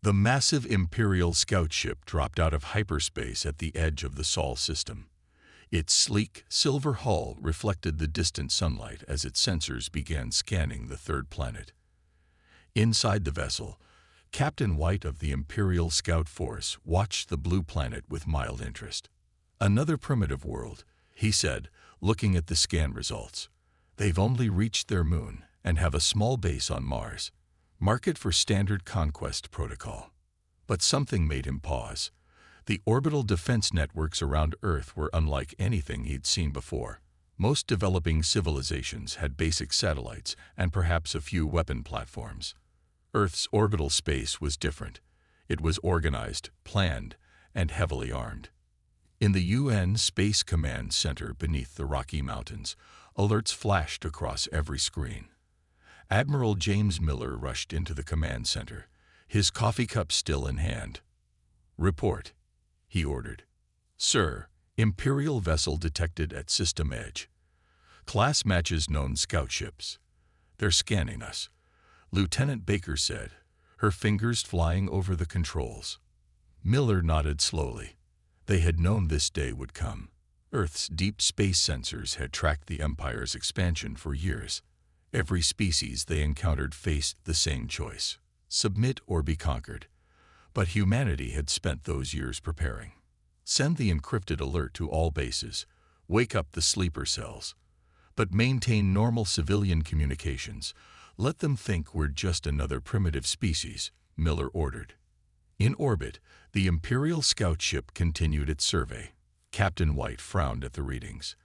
The massive Imperial scout ship dropped out of hyperspace at the edge of the Sol system. Its sleek, silver hull reflected the distant sunlight as its sensors began scanning the third planet. Inside the vessel, Captain White of the Imperial Scout Force watched the blue planet with mild interest. "Another primitive world," he said, looking at the scan results. "They've only reached their moon and have a small base on Mars. Mark it for standard conquest protocol." But something made him pause. The orbital defense networks around Earth were unlike anything he'd seen before. Most developing civilizations had basic satellites and perhaps a few weapon platforms. Earth's orbital space was different. It was organized, planned, and heavily armed. In the UN Space Command Center beneath the Rocky Mountains, alerts flashed across every screen. Admiral James Miller rushed into the command center, his coffee cup still in hand. "Report," he ordered. "Sir, Imperial vessel detected at system edge. Class matches known scout ships. They're scanning us," Lieutenant Baker said, her fingers flying over the controls. Miller nodded slowly. They had known this day would come. Earth's deep space sensors had tracked the Empire's expansion for years. Every species they encountered faced the same choice: submit or be conquered. But humanity had spent those years preparing. Send the encrypted alert to all bases. Wake up the sleeper cells. But maintain normal civilian communications. Let them think we're just another primitive species, Miller ordered. In orbit, the Imperial scout ship continued its survey. Captain White frowned at the readings.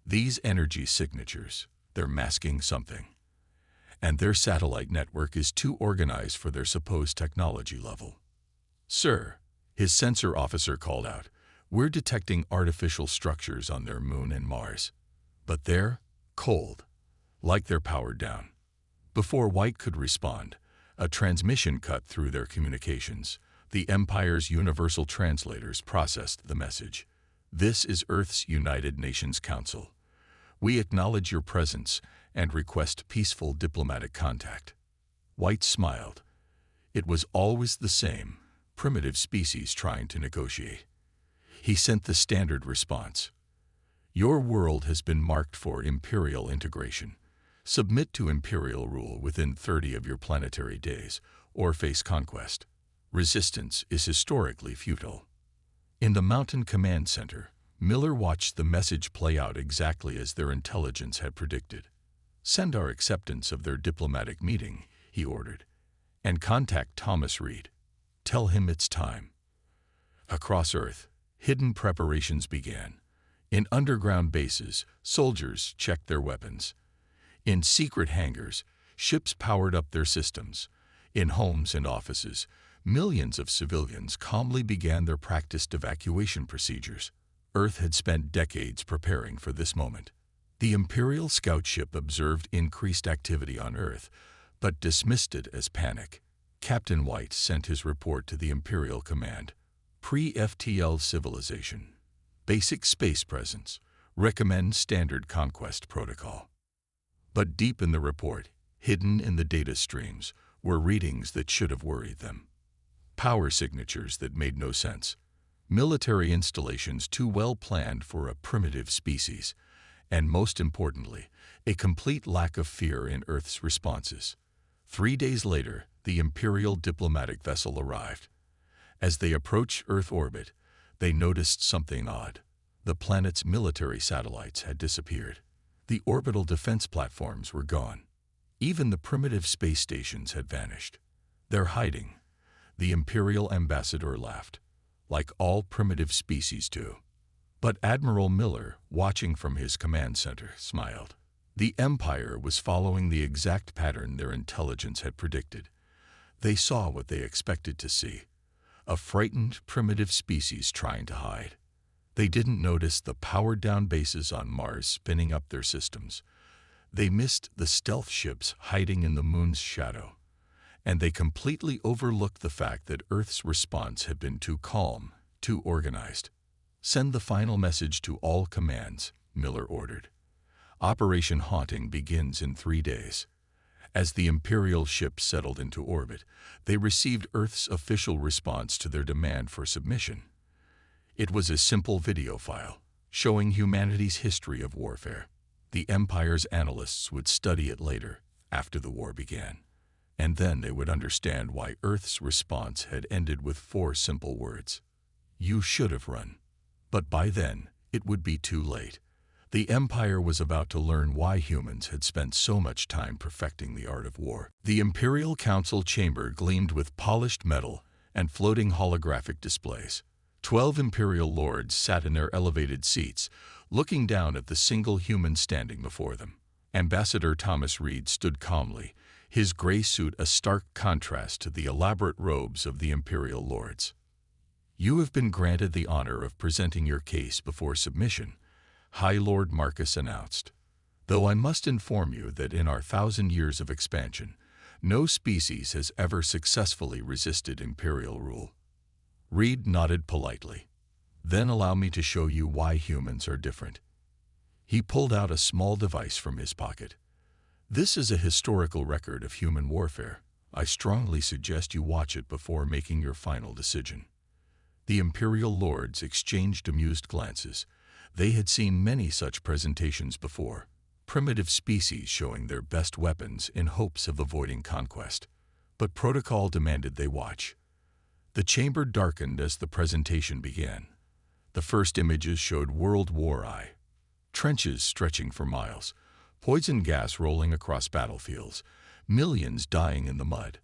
"These energy signatures, they're masking something. And their satellite network is too organized for their supposed technology level." "Sir," his sensor officer called out, "we're detecting artificial structures on their moon and Mars. But they're cold, like they're powered down." Before White could respond, a transmission cut through their communications. The Empire's universal translators processed the message. "This is Earth's United Nations Council. We acknowledge your presence and request peaceful diplomatic contact." White smiled. It was always the same, primitive species trying to negotiate. He sent the standard response. "Your world has been marked for Imperial integration. Submit to Imperial rule within 30 of your planetary days, or face conquest. Resistance is historically futile." In the Mountain Command Center, Miller watched the message play out exactly as their intelligence had predicted. "Send our acceptance of their diplomatic meeting," he ordered, "and contact Thomas Reed. Tell him it's time." Across Earth, hidden preparations began. In underground bases, soldiers checked their weapons. In secret hangars, ships powered up their systems. In homes and offices, millions of civilians calmly began their practiced evacuation procedures. Earth had spent decades preparing for this moment. The Imperial scout ship observed increased activity on Earth, but dismissed it as panic. Captain White sent his report to the Imperial Command. "Pre-FTL civilization. Basic space presence. Recommend standard conquest protocol." But deep in the report, hidden in the data streams, were readings that should have worried them. Power signatures that made no sense. Military installations too well planned for a primitive species. And most importantly, a complete lack of fear in Earth's responses. 3 days later, the Imperial diplomatic vessel arrived. As they approached Earth orbit, they noticed something odd. The planet's military satellites had disappeared. The orbital defense platforms were gone. Even the primitive space stations had vanished. "They're hiding," the Imperial ambassador laughed. "Like all primitive species do." But Admiral Miller, watching from his command center, smiled. The Empire was following the exact pattern their intelligence had predicted. They saw what they expected to see: a frightened, primitive species trying to hide. They didn't notice the powered-down bases on Mars spinning up their systems. They missed the stealth ships hiding in the moon's shadow. And they completely overlooked the fact that Earth's response had been too calm, too organized. "Send the final message to all commands," Miller ordered. "Operation Haunting begins in 3 days. As the Imperial ships settled into orbit, they received Earth's official response to their demand for submission. It was a simple video file, showing humanity's history of warfare. The Empire's analysts would study it later, after the war began. And then they would understand why Earth's response had ended with 4 simple words. You should have run. But by then, it would be too late. The Empire was about to learn why humans had spent so much time perfecting the art of war. The Imperial Council chamber gleamed with polished metal and floating holographic displays. 12 Imperial lords sat in their elevated seats, looking down at the single human standing before them. Ambassador Thomas Reed stood calmly, his gray suit a stark contrast to the elaborate robes of the Imperial lords. You have been granted the honor of presenting your case before submission, High Lord Marcus announced. Though I must inform you that in our 1,000 years of expansion, no species has ever successfully resisted Imperial rule. Reed nodded politely. Then allow me to show you why humans are different. He pulled out a small device from his pocket. This is a historical record of human warfare. I strongly suggest you watch it before making your final decision. The Imperial lords exchanged amused glances. They had seen many such presentations before, primitive species showing their best weapons in hopes of avoiding conquest. But protocol demanded they watch. The chamber darkened as the presentation began. The first images showed World War I. Trenches stretching for miles, poison gas rolling across battlefields, millions dying in the mud.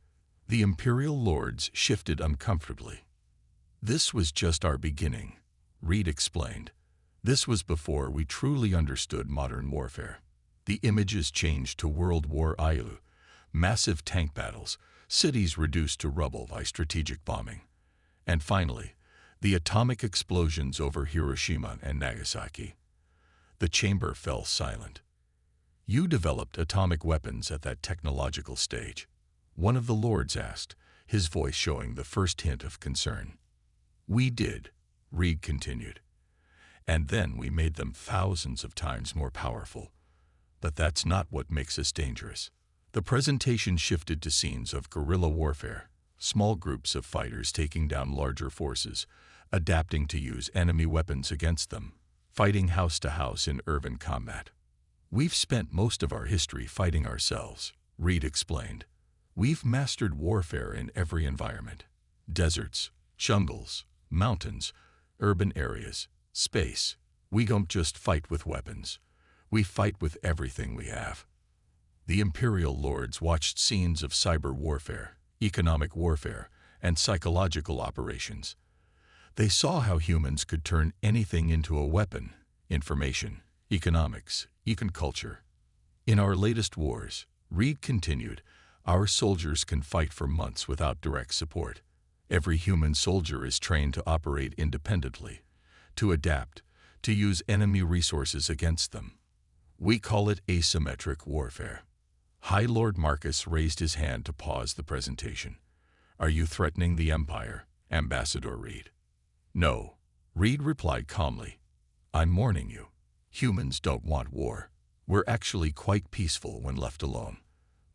The Imperial lords shifted uncomfortably. This was just our beginning, Reed explained. This was before we truly understood modern warfare. The images changed to World War I, massive tank battles, cities reduced to rubble by strategic bombing. And finally, the atomic explosions over Hiroshima and Nagasaki. The chamber fell silent. You developed atomic weapons at that technological stage, one of the lords asked, his voice showing the first hint of concern. We did, Reed continued. And then we made them thousands of times more powerful. But that's not what makes us dangerous. The presentation shifted to scenes of guerrilla warfare, small groups of fighters taking down larger forces, adapting to use enemy weapons against them, fighting house to house in urban combat. We've spent most of our history fighting ourselves, Reed explained. We've mastered warfare in every environment. Deserts, jungles, mountains, urban areas, space. We don't just fight with weapons. We fight with everything we have. The Imperial lords watched scenes of cyber warfare, economic warfare, and psychological operations. They saw how humans could turn anything into a weapon: information, economics, even culture. In our latest wars, Reed continued, our soldiers can fight for months without direct support. Every human soldier is trained to operate independently, to adapt, to use enemy resources against them. We call it asymmetric warfare. High Lord Marcus raised his hand to pause the presentation. Are you threatening the Empire, Ambassador Reed? No, Reed replied calmly. I'm warning you. Humans don't want war. We're actually quite peaceful when left alone.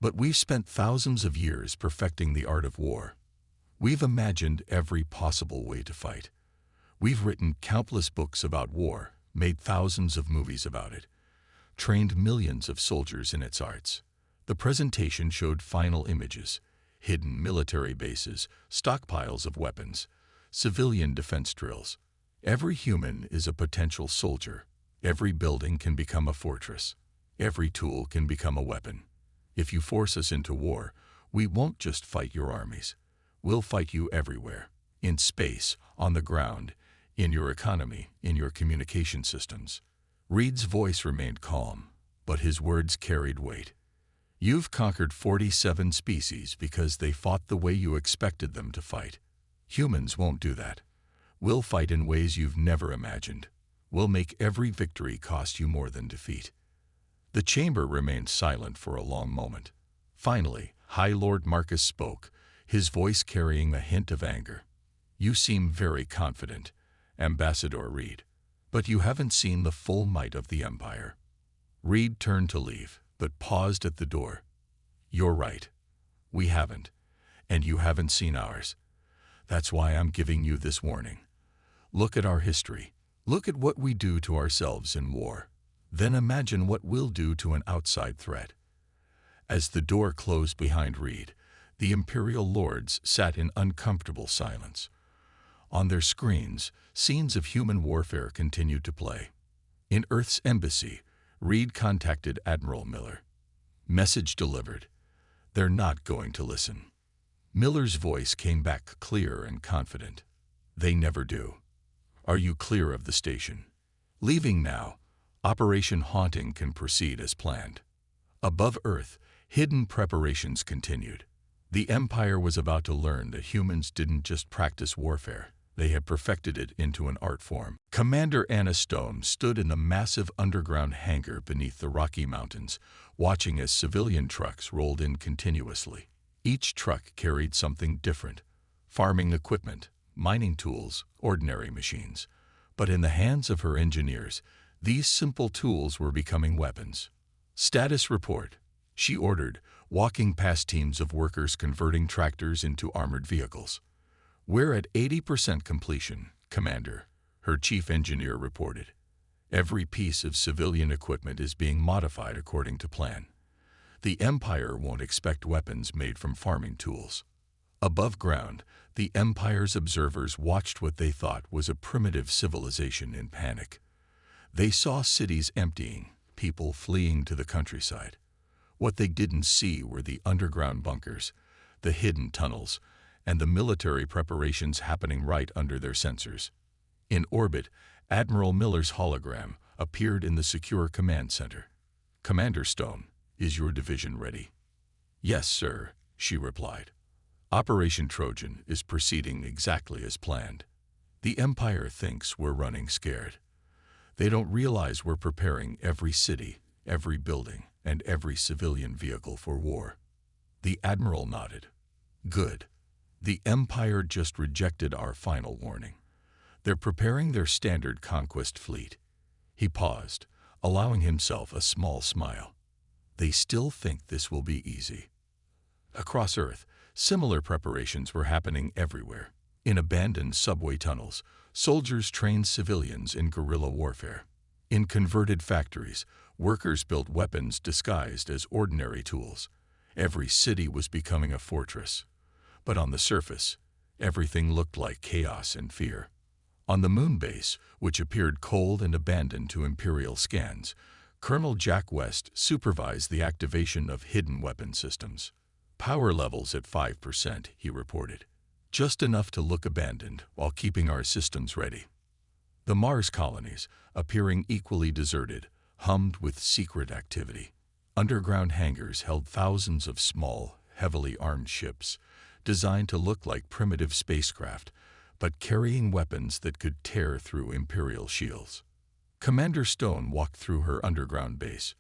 But we've spent thousands of years perfecting the art of war. We've imagined every possible way to fight. We've written countless books about war, made thousands of movies about it, trained millions of soldiers in its arts. The presentation showed final images, hidden military bases, stockpiles of weapons, civilian defense drills. Every human is a potential soldier. Every building can become a fortress. Every tool can become a weapon. If you force us into war, we won't just fight your armies. We'll fight you everywhere, in space, on the ground, in your economy, in your communication systems. Reed's voice remained calm, but his words carried weight. You've conquered 47 species because they fought the way you expected them to fight. Humans won't do that. We'll fight in ways you've never imagined. We'll make every victory cost you more than defeat. The chamber remained silent for a long moment. Finally, High Lord Marcus spoke, his voice carrying a hint of anger. You seem very confident, Ambassador Reed, but you haven't seen the full might of the Empire. Reed turned to leave, but paused at the door. You're right. We haven't. And you haven't seen ours. That's why I'm giving you this warning. Look at our history. Look at what we do to ourselves in war. Then imagine what we'll do to an outside threat. As the door closed behind Reed, the Imperial lords sat in uncomfortable silence. On their screens, scenes of human warfare continued to play. In Earth's embassy, Reed contacted Admiral Miller. Message delivered. They're not going to listen. Miller's voice came back clear and confident. They never do. Are you clear of the station? Leaving now. Operation Haunting can proceed as planned. Above Earth, hidden preparations continued. The Empire was about to learn that humans didn't just practice warfare. They had perfected it into an art form. Commander Anna Stone stood in the massive underground hangar beneath the Rocky Mountains, watching as civilian trucks rolled in continuously. Each truck carried something different: farming equipment, mining tools, ordinary machines. But in the hands of her engineers, these simple tools were becoming weapons. Status report, she ordered, walking past teams of workers converting tractors into armored vehicles. We're at 80% completion, Commander, her chief engineer reported. Every piece of civilian equipment is being modified according to plan. The Empire won't expect weapons made from farming tools. Above ground, the Empire's observers watched what they thought was a primitive civilization in panic. They saw cities emptying, people fleeing to the countryside. What they didn't see were the underground bunkers, the hidden tunnels, and the military preparations happening right under their sensors. In orbit, Admiral Miller's hologram appeared in the secure command center. Commander Stone, is your division ready? Yes, sir, she replied. Operation Trojan is proceeding exactly as planned. The Empire thinks we're running scared. They don't realize we're preparing every city, every building, and every civilian vehicle for war. The Admiral nodded. Good. The Empire just rejected our final warning. They're preparing their standard conquest fleet. He paused, allowing himself a small smile. They still think this will be easy. Across Earth, similar preparations were happening everywhere. In abandoned subway tunnels, soldiers trained civilians in guerrilla warfare. In converted factories, workers built weapons disguised as ordinary tools. Every city was becoming a fortress. But on the surface, everything looked like chaos and fear. On the moon base, which appeared cold and abandoned to Imperial scans, Colonel Jack West supervised the activation of hidden weapon systems. Power levels at 5%, he reported. Just enough to look abandoned while keeping our systems ready. The Mars colonies, appearing equally deserted, hummed with secret activity. Underground hangars held thousands of small, heavily armed ships, designed to look like primitive spacecraft, but carrying weapons that could tear through Imperial shields. Commander Stone walked through her underground base,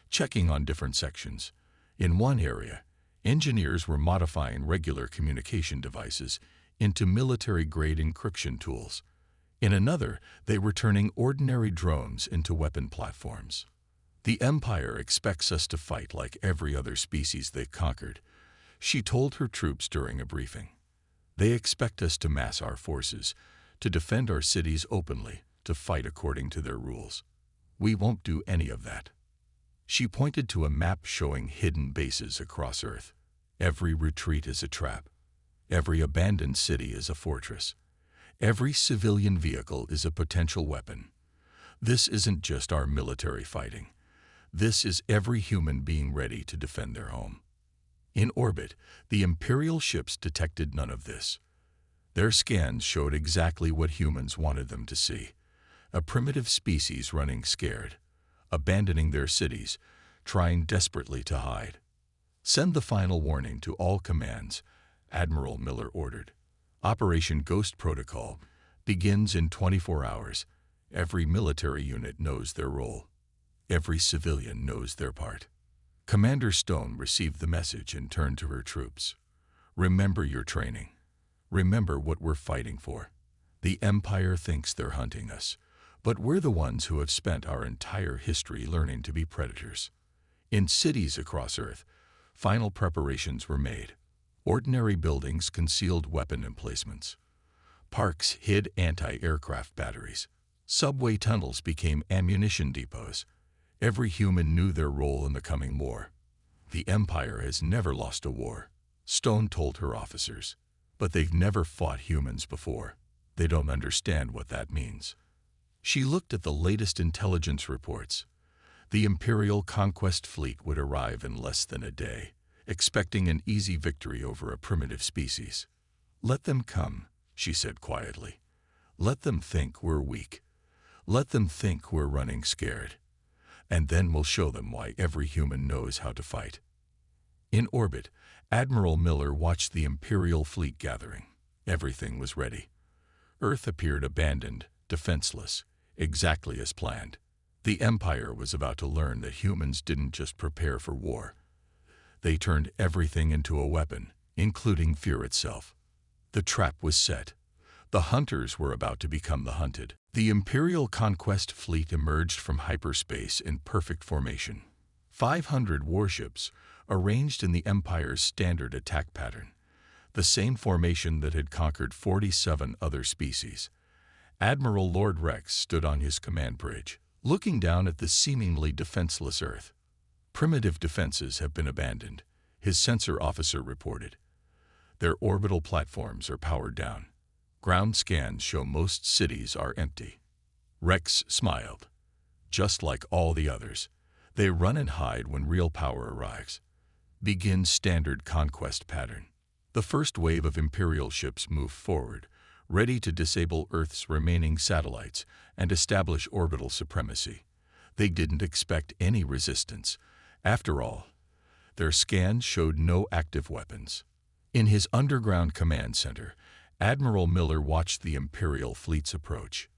checking on different sections. In one area, engineers were modifying regular communication devices into military-grade encryption tools. In another, they were turning ordinary drones into weapon platforms. The Empire expects us to fight like every other species they conquered, she told her troops during a briefing. They expect us to mass our forces, to defend our cities openly, to fight according to their rules. We won't do any of that. She pointed to a map showing hidden bases across Earth. Every retreat is a trap. Every abandoned city is a fortress. Every civilian vehicle is a potential weapon. This isn't just our military fighting. This is every human being ready to defend their home. In orbit, the Imperial ships detected none of this. Their scans showed exactly what humans wanted them to see: a primitive species running scared, abandoning their cities, trying desperately to hide. Send the final warning to all commands, Admiral Miller ordered. Operation Ghost Protocol begins in 24 hours. Every military unit knows their role. Every civilian knows their part. Commander Stone received the message and turned to her troops. Remember your training. Remember what we're fighting for. The Empire thinks they're hunting us, but we're the ones who have spent our entire history learning to be predators. In cities across Earth, Final preparations were made. Ordinary buildings concealed weapon emplacements. Parks hid anti-aircraft batteries. Subway tunnels became ammunition depots. Every human knew their role in the coming war. The Empire has never lost a war, Stone told her officers. But they've never fought humans before. They don't understand what that means. She looked at the latest intelligence reports. The Imperial conquest fleet would arrive in less than a day, expecting an easy victory over a primitive species. Let them come, she said quietly. Let them think we're weak. Let them think we're running scared. And then we'll show them why every human knows how to fight. In orbit, Admiral Miller watched the Imperial fleet gathering. Everything was ready. Earth appeared abandoned, defenseless, exactly as planned. The Empire was about to learn that humans didn't just prepare for war. They turned everything into a weapon, including fear itself. The trap was set. The hunters were about to become the hunted. The Imperial conquest fleet emerged from hyperspace in perfect formation. 500 warships, arranged in the Empire's standard attack pattern, the same formation that had conquered 47 other species. Admiral Lord Rex stood on his command bridge, looking down at the seemingly defenseless Earth. Primitive defenses have been abandoned, his sensor officer reported. Their orbital platforms are powered down. Ground scans show most cities are empty. Rex smiled. Just like all the others, they run and hide when real power arrives. Begin standard conquest pattern. The first wave of Imperial ships moved forward, ready to disable Earth's remaining satellites and establish orbital supremacy. They didn't expect any resistance. After all, their scans showed no active weapons. In his underground command center, Admiral Miller watched the Imperial fleet's approach.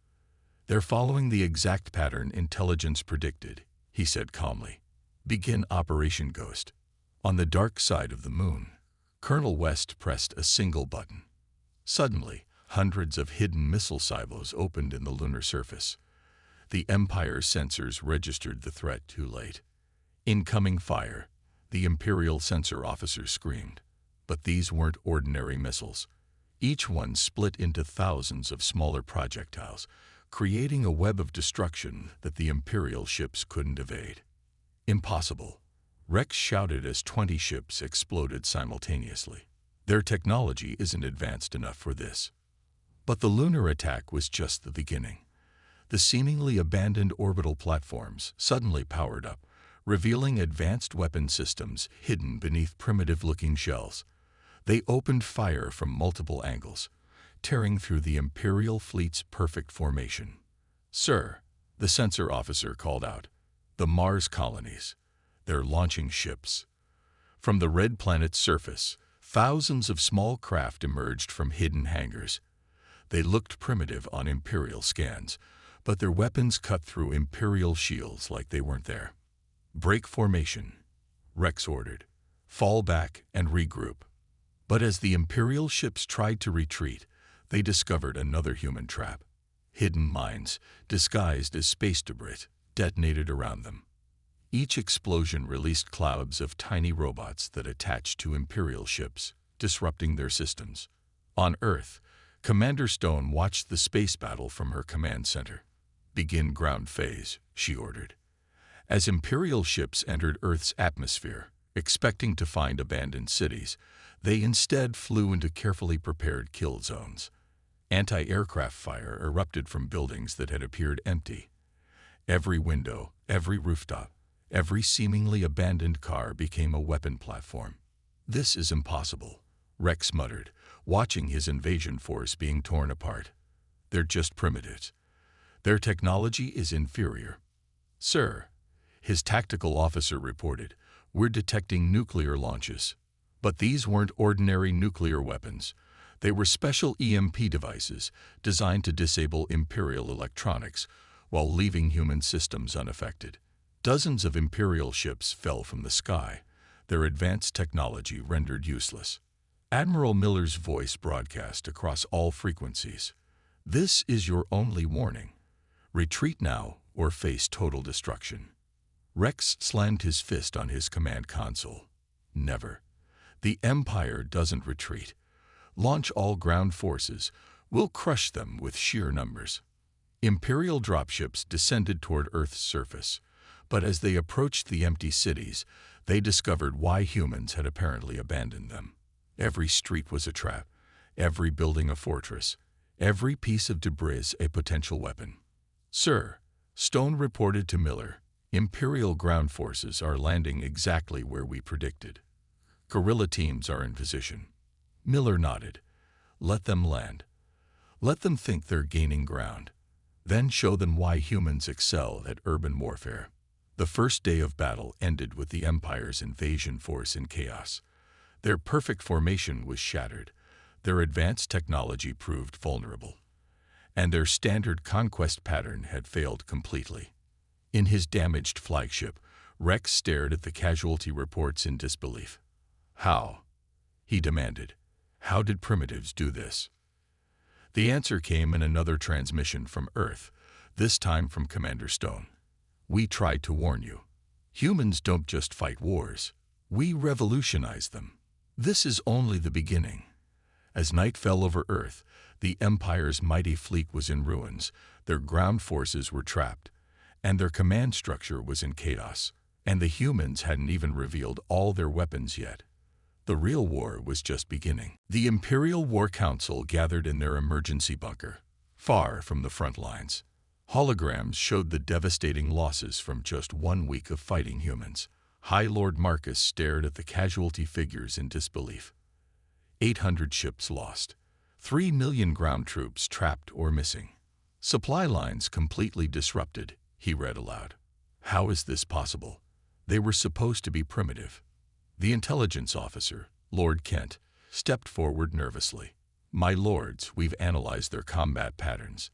They're following the exact pattern intelligence predicted, he said calmly. Begin Operation Ghost. On the dark side of the moon, Colonel West pressed a single button. Suddenly, hundreds of hidden missile silos opened in the lunar surface. The Empire's sensors registered the threat too late. Incoming fire, the Imperial sensor officer screamed. But these weren't ordinary missiles. Each one split into thousands of smaller projectiles, creating a web of destruction that the Imperial ships couldn't evade. Impossible, Rex shouted as 20 ships exploded simultaneously. Their technology isn't advanced enough for this. But the lunar attack was just the beginning. The seemingly abandoned orbital platforms suddenly powered up, revealing advanced weapon systems hidden beneath primitive-looking shells. They opened fire from multiple angles, tearing through the Imperial fleet's perfect formation. "Sir," the sensor officer called out, "the Mars colonies. They're launching ships." From the red planet's surface, thousands of small craft emerged from hidden hangars. They looked primitive on Imperial scans, but their weapons cut through Imperial shields like they weren't there. "Break formation," Rex ordered. "Fall back and regroup." But as the Imperial ships tried to retreat, they discovered another human trap. Hidden mines, disguised as space debris, detonated around them. Each explosion released clouds of tiny robots that attached to Imperial ships, disrupting their systems. On Earth, Commander Stone watched the space battle from her command center. "Begin ground phase," she ordered. As Imperial ships entered Earth's atmosphere, expecting to find abandoned cities, they instead flew into carefully prepared kill zones. Anti-aircraft fire erupted from buildings that had appeared empty. Every window, every rooftop, every seemingly abandoned car became a weapon platform. "This is impossible," Rex muttered, watching his invasion force being torn apart. "They're just primitives. Their technology is inferior." "Sir," his tactical officer reported, "we're detecting nuclear launches." But these weren't ordinary nuclear weapons. They were special EMP devices designed to disable Imperial electronics while leaving human systems unaffected. Dozens of Imperial ships fell from the sky, their advanced technology rendered useless. Admiral Miller's voice broadcast across all frequencies. "This is your only warning. Retreat now or face total destruction." Rex slammed his fist on his command console. Never. The Empire doesn't retreat. Launch all ground forces. We'll crush them with sheer numbers. Imperial dropships descended toward Earth's surface, but as they approached the empty cities, they discovered why humans had apparently abandoned them. Every street was a trap, every building a fortress, every piece of debris a potential weapon. "Sir," Stone reported to Miller, "Imperial ground forces are landing exactly where we predicted. Guerrilla teams are in position." Miller nodded. "Let them land. Let them think they're gaining ground. Then show them why humans excel at urban warfare." The first day of battle ended with the Empire's invasion force in chaos. Their perfect formation was shattered, their advanced technology proved vulnerable, and their standard conquest pattern had failed completely. In his damaged flagship, Rex stared at the casualty reports in disbelief. "How?" he demanded. "How did primitives do this?" The answer came in another transmission from Earth, this time from Commander Stone. "We tried to warn you. Humans don't just fight wars. We revolutionize them. This is only the beginning." As night fell over Earth, the Empire's mighty fleet was in ruins, their ground forces were trapped, and their command structure was in chaos. And the humans hadn't even revealed all their weapons yet. The real war was just beginning. The Imperial War Council gathered in their emergency bunker, far from the front lines. Holograms showed the devastating losses from just 1 week of fighting humans. High Lord Marcus stared at the casualty figures in disbelief. 800 ships lost. 3 million ground troops trapped or missing. Supply lines completely disrupted, he read aloud. How is this possible? They were supposed to be primitive. The intelligence officer, Lord Kent, stepped forward nervously. "My lords, we've analyzed their combat patterns.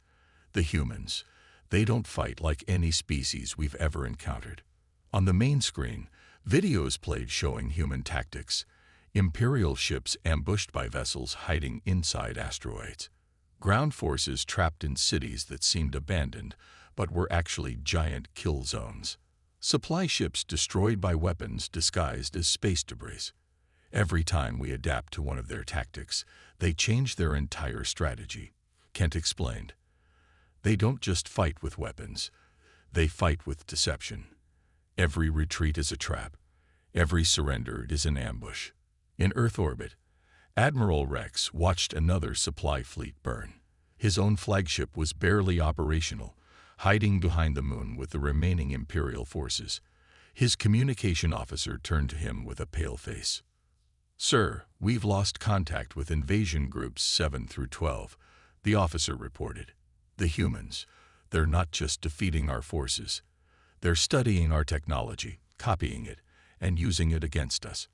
The humans, they don't fight like any species we've ever encountered." On the main screen, videos played showing human tactics. Imperial ships ambushed by vessels hiding inside asteroids. Ground forces trapped in cities that seemed abandoned, but were actually giant kill zones. Supply ships destroyed by weapons disguised as space debris. Every time we adapt to one of their tactics, they change their entire strategy, Kent explained. They don't just fight with weapons, they fight with deception. Every retreat is a trap. Every surrender is an ambush. In Earth orbit, Admiral Rex watched another supply fleet burn. His own flagship was barely operational, hiding behind the moon with the remaining Imperial forces. His communication officer turned to him with a pale face. "Sir, we've lost contact with invasion groups 7 through 12, the officer reported. "The humans, they're not just defeating our forces. They're studying our technology, copying it, and using it against us."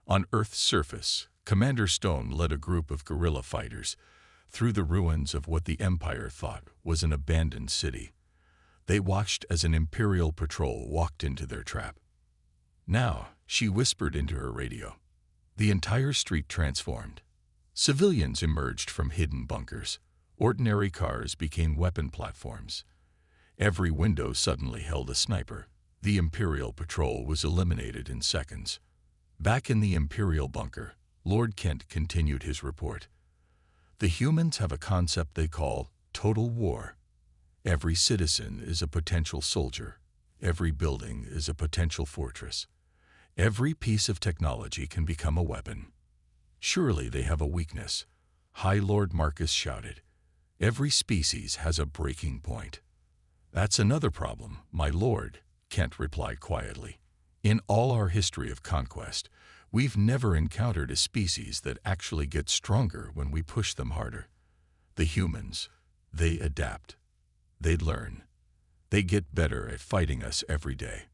On Earth's surface, Commander Stone led a group of guerrilla fighters through the ruins of what the Empire thought was an abandoned city. They watched as an Imperial patrol walked into their trap. "Now," she whispered into her radio. The entire street transformed. Civilians emerged from hidden bunkers. Ordinary cars became weapon platforms. Every window suddenly held a sniper. The Imperial patrol was eliminated in seconds. Back in the Imperial bunker, Lord Kent continued his report. "The humans have a concept they call total war. Every citizen is a potential soldier. Every building is a potential fortress. Every piece of technology can become a weapon. Surely they have a weakness," High Lord Marcus shouted. "Every species has a breaking point." "That's another problem, my lord," Kent replied quietly. "In all our history of conquest, we've never encountered a species that actually gets stronger when we push them harder. The humans, they adapt. They learn. They get better at fighting us every day."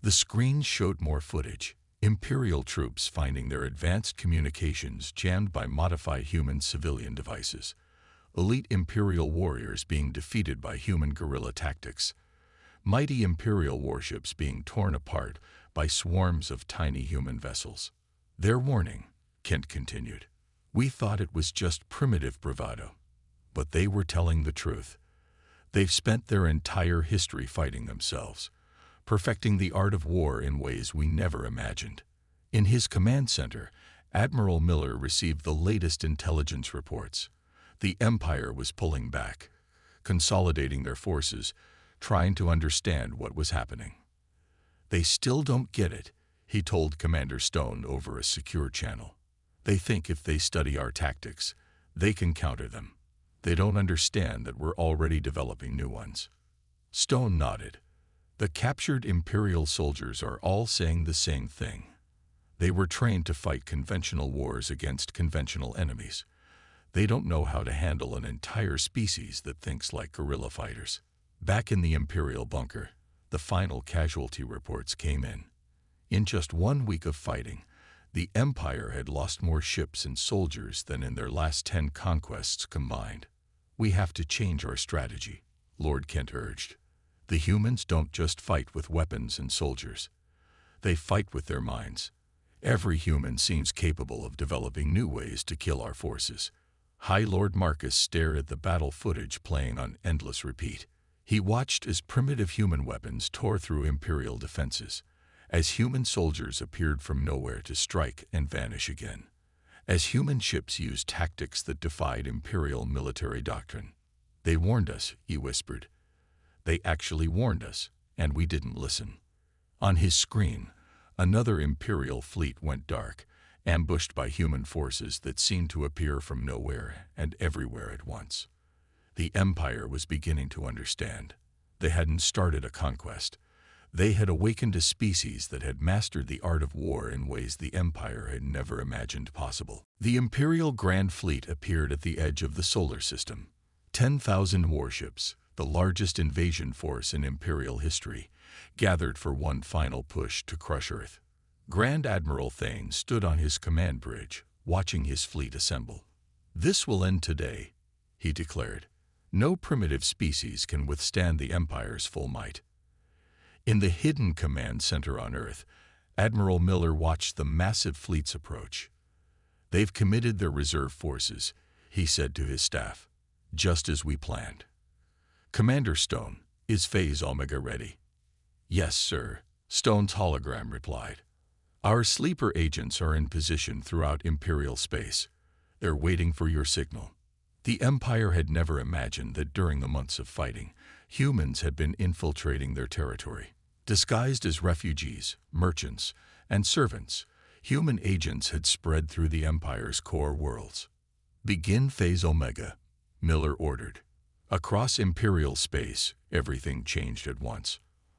The screen showed more footage. Imperial troops finding their advanced communications jammed by modified human civilian devices. Elite Imperial warriors being defeated by human guerrilla tactics. Mighty Imperial warships being torn apart by swarms of tiny human vessels. "Their warning," Kent continued. "We thought it was just primitive bravado. But they were telling the truth. They've spent their entire history fighting themselves, perfecting the art of war in ways we never imagined. In his command center, Admiral Miller received the latest intelligence reports. The Empire was pulling back, consolidating their forces, trying to understand what was happening. "They still don't get it," he told Commander Stone over a secure channel. "They think if they study our tactics, they can counter them. They don't understand that we're already developing new ones." Stone nodded. The captured Imperial soldiers are all saying the same thing. They were trained to fight conventional wars against conventional enemies. They don't know how to handle an entire species that thinks like guerrilla fighters. Back in the Imperial bunker, the final casualty reports came in. In just 1 week of fighting, the Empire had lost more ships and soldiers than in their last 10 conquests combined. "We have to change our strategy," Lord Kent urged. "The humans don't just fight with weapons and soldiers. They fight with their minds. Every human seems capable of developing new ways to kill our forces." High Lord Marcus stared at the battle footage playing on endless repeat. He watched as primitive human weapons tore through Imperial defenses, as human soldiers appeared from nowhere to strike and vanish again, as human ships used tactics that defied Imperial military doctrine. "They warned us," he whispered. "They actually warned us, and we didn't listen." On his screen, another Imperial fleet went dark, ambushed by human forces that seemed to appear from nowhere and everywhere at once. The Empire was beginning to understand. They hadn't started a conquest. They had awakened a species that had mastered the art of war in ways the Empire had never imagined possible. The Imperial Grand Fleet appeared at the edge of the solar system. 10,000 warships, the largest invasion force in Imperial history, gathered for one final push to crush Earth. Grand Admiral Thane stood on his command bridge, watching his fleet assemble. "This will end today," he declared. "No primitive species can withstand the Empire's full might." In the hidden command center on Earth, Admiral Miller watched the massive fleets approach. "They've committed their reserve forces," he said to his staff, "just as we planned." "Commander Stone, is Phase Omega ready?" "Yes, sir," Stone's hologram replied. "Our sleeper agents are in position throughout Imperial space. They're waiting for your signal." The Empire had never imagined that during the months of fighting, humans had been infiltrating their territory. Disguised as refugees, merchants, and servants, human agents had spread through the Empire's core worlds. "Begin Phase Omega," Miller ordered. Across Imperial space, everything changed at once.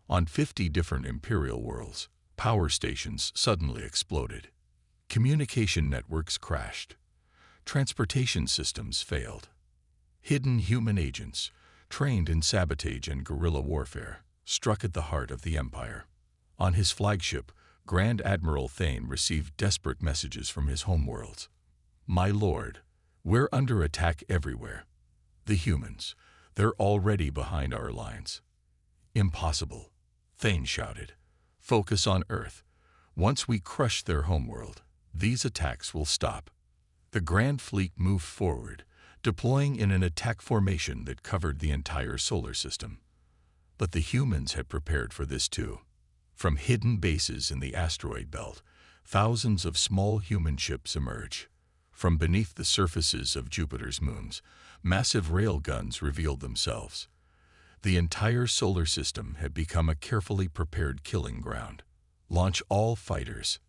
On 50 different Imperial worlds, power stations suddenly exploded. Communication networks crashed. Transportation systems failed. Hidden human agents, trained in sabotage and guerrilla warfare, struck at the heart of the Empire. On his flagship, Grand Admiral Thane received desperate messages from his homeworlds. "My lord, we're under attack everywhere. The humans, they're already behind our lines." "Impossible," Thane shouted. "Focus on Earth. Once we crush their homeworld, these attacks will stop." The Grand Fleet moved forward, deploying in an attack formation that covered the entire solar system. But the humans had prepared for this too. From hidden bases in the asteroid belt, thousands of small human ships emerged. From beneath the surfaces of Jupiter's moons, massive rail guns revealed themselves. The entire solar system had become a carefully prepared killing ground. "Launch all fighters,"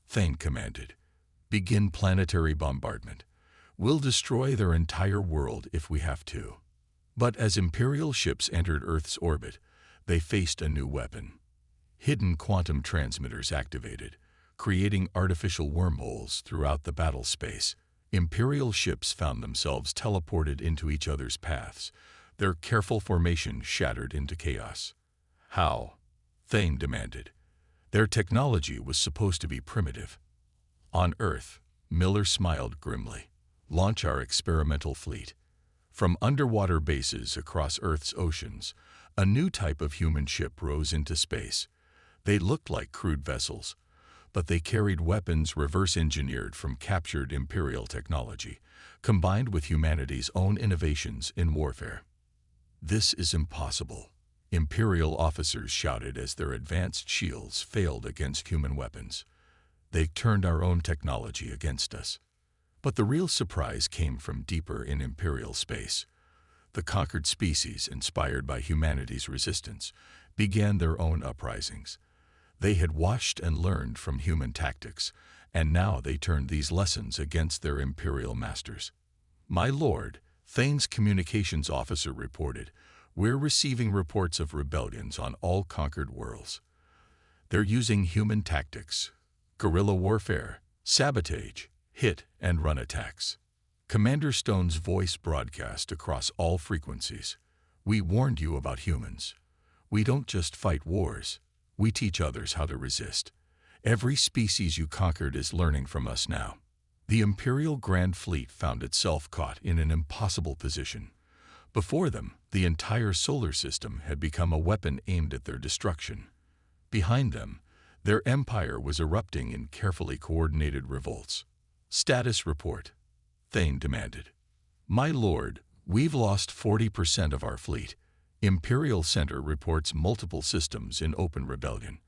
Thane commanded. "Begin planetary bombardment. We'll destroy their entire world if we have to." But as Imperial ships entered Earth's orbit, they faced a new weapon. Hidden quantum transmitters activated, creating artificial wormholes throughout the battle space. Imperial ships found themselves teleported into each other's paths, their careful formation shattered into chaos. "How?" Thane demanded. Their technology was supposed to be primitive. On Earth, Miller smiled grimly. "Launch our experimental fleet." From underwater bases across Earth's oceans, a new type of human ship rose into space. They looked like crude vessels, but they carried weapons reverse-engineered from captured Imperial technology, combined with humanity's own innovations in warfare. "This is impossible," Imperial officers shouted as their advanced shields failed against human weapons. They turned our own technology against us. But the real surprise came from deeper in Imperial space. The conquered species, inspired by humanity's resistance, began their own uprisings. They had watched and learned from human tactics, and now they turned these lessons against their Imperial masters. "My lord," Thane's communications officer reported, "we're receiving reports of rebellions on all conquered worlds. They're using human tactics, guerrilla warfare, sabotage, hit and run attacks." Commander Stone's voice broadcast across all frequencies. "We warned you about humans. We don't just fight wars. We teach others how to resist. Every species you conquered is learning from us now." The Imperial Grand Fleet found itself caught in an impossible position. Before them, the entire solar system had become a weapon aimed at their destruction. Behind them, their empire was erupting in carefully coordinated revolts. "Status report," Thane demanded. "My lord, we've lost 40% of our fleet. Imperial Center reports multiple systems in open rebellion.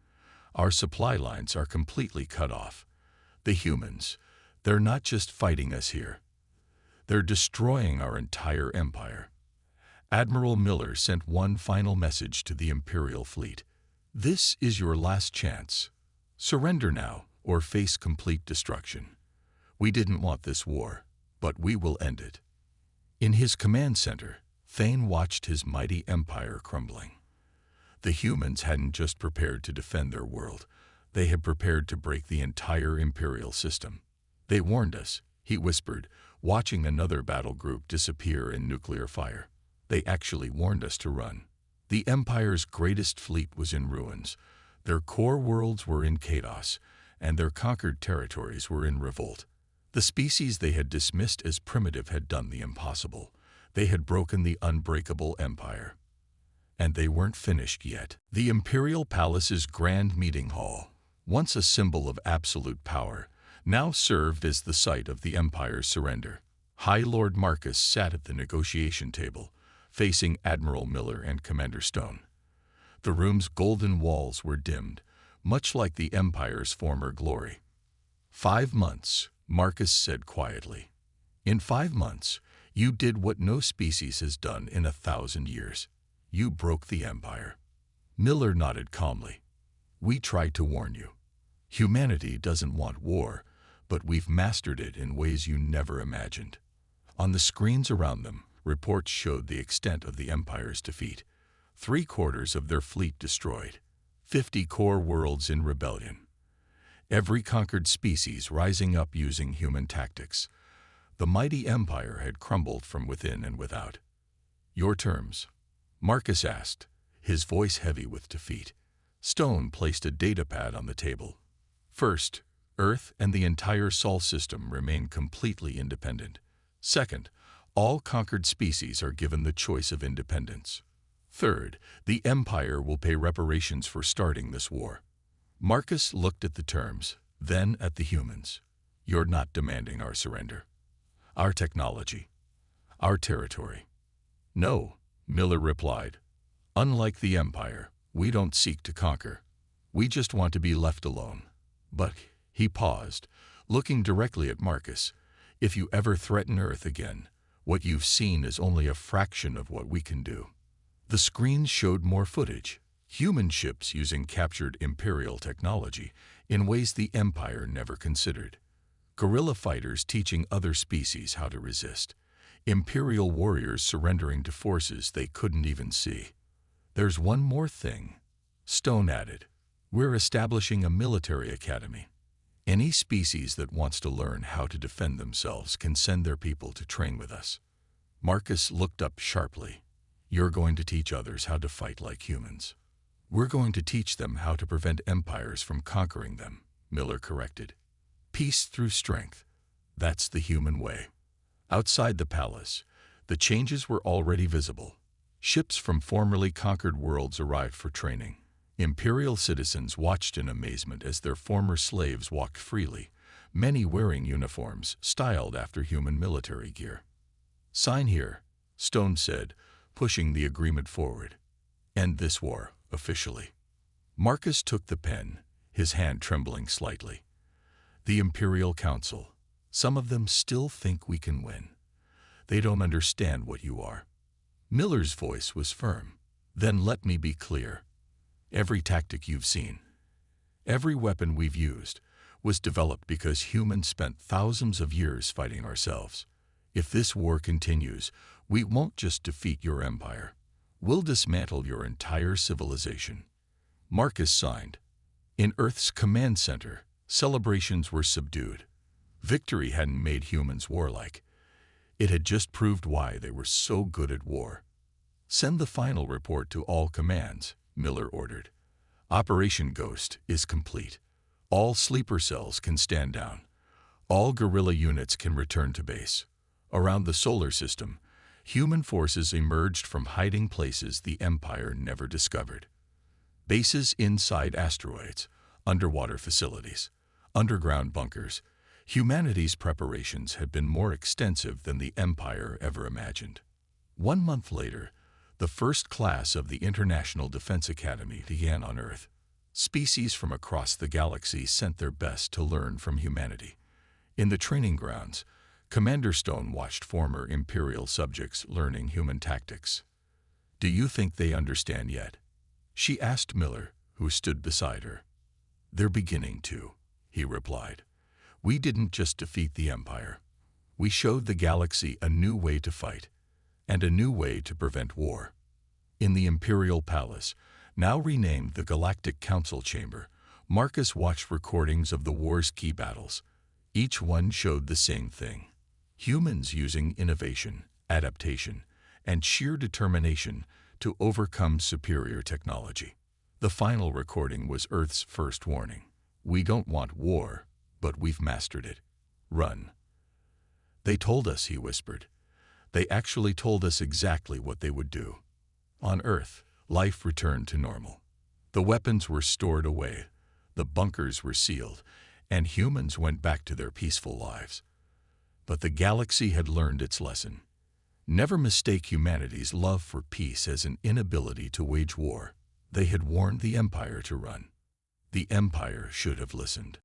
Our supply lines are completely cut off. The humans, they're not just fighting us here. They're destroying our entire empire." Admiral Miller sent one final message to the Imperial fleet. "This is your last chance. Surrender now or face complete destruction. We didn't want this war, but we will end it." In his command center, Thane watched his mighty empire crumbling. The humans hadn't just prepared to defend their world, they had prepared to break the entire Imperial system. "They warned us," he whispered, watching another battle group disappear in nuclear fire. "They actually warned us to run." The Empire's greatest fleet was in ruins, their core worlds were in chaos, and their conquered territories were in revolt. The species they had dismissed as primitive had done the impossible. They had broken the unbreakable empire. And they weren't finished yet. The Imperial Palace's grand meeting hall, once a symbol of absolute power, now served as the site of the Empire's surrender. High Lord Marcus sat at the negotiation table, facing Admiral Miller and Commander Stone. The room's golden walls were dimmed, much like the Empire's former glory. 5 months, Marcus said quietly. "In 5 months, you did what no species has done in 1,000 years. You broke the Empire." Miller nodded calmly. "We tried to warn you. Humanity doesn't want war, but we've mastered it in ways you never imagined." On the screens around them, reports showed the extent of the Empire's defeat. 3/4 of their fleet destroyed, 50 core worlds in rebellion. Every conquered species rising up using human tactics. The mighty Empire had crumbled from within and without. "Your terms?" Marcus asked, his voice heavy with defeat. Stone placed a datapad on the table. "First, Earth and the entire Sol system remain completely independent. Second, all conquered species are given the choice of independence. Third, the Empire will pay reparations for starting this war." Marcus looked at the terms, then at the humans. "You're not demanding our surrender. Our technology. Our territory." "No," Miller replied. "Unlike the Empire, we don't seek to conquer. We just want to be left alone. But," he paused, looking directly at Marcus, "if you ever threaten Earth again, what you've seen is only a fraction of what we can do." The screens showed more footage, human ships using captured Imperial technology in ways the Empire never considered. Guerrilla fighters teaching other species how to resist. Imperial warriors surrendering to forces they couldn't even see. "There's one more thing," Stone added. "We're establishing a military academy. Any species that wants to learn how to defend themselves can send their people to train with us." Marcus looked up sharply. "You're going to teach others how to fight like humans." "We're going to teach them how to prevent empires from conquering them," Miller corrected. "Peace through strength. That's the human way." Outside the palace, the changes were already visible. Ships from formerly conquered worlds arrived for training. Imperial citizens watched in amazement as their former slaves walked freely, many wearing uniforms styled after human military gear. "Sign here," Stone said, pushing the agreement forward. "End this war, officially." Marcus took the pen, his hand trembling slightly. The Imperial Council. Some of them still think we can win. They don't understand what you are. Miller's voice was firm. Then let me be clear. Every tactic you've seen, every weapon we've used, was developed because humans spent thousands of years fighting ourselves. If this war continues, we won't just defeat your empire. We'll dismantle your entire civilization. Marcus signed. In Earth's command center, celebrations were subdued. Victory hadn't made humans warlike. It had just proved why they were so good at war. Send the final report to all commands, Miller ordered. Operation Ghost is complete. All sleeper cells can stand down. All guerrilla units can return to base. Around the solar system, human forces emerged from hiding places the Empire never discovered. Bases inside asteroids, underwater facilities, underground bunkers. Humanity's preparations had been more extensive than the Empire ever imagined. 1 month later, the first class of the International Defense Academy began on Earth. Species from across the galaxy sent their best to learn from humanity. In the training grounds, Commander Stone watched former Imperial subjects learning human tactics. "Do you think they understand yet?" she asked Miller, who stood beside her. "They're beginning to," he replied. "We didn't just defeat the Empire. We showed the galaxy a new way to fight, and a new way to prevent war." In the Imperial Palace, now renamed the Galactic Council Chamber, Marcus watched recordings of the war's key battles. Each one showed the same thing. Humans using innovation, adaptation, and sheer determination to overcome superior technology. The final recording was Earth's first warning. "We don't want war, but we've mastered it. Run." "They told us," he whispered. "They actually told us exactly what they would do." On Earth, life returned to normal. The weapons were stored away, the bunkers were sealed, and humans went back to their peaceful lives. But the galaxy had learned its lesson. Never mistake humanity's love for peace as an inability to wage war. They had warned the Empire to run. The Empire should have listened.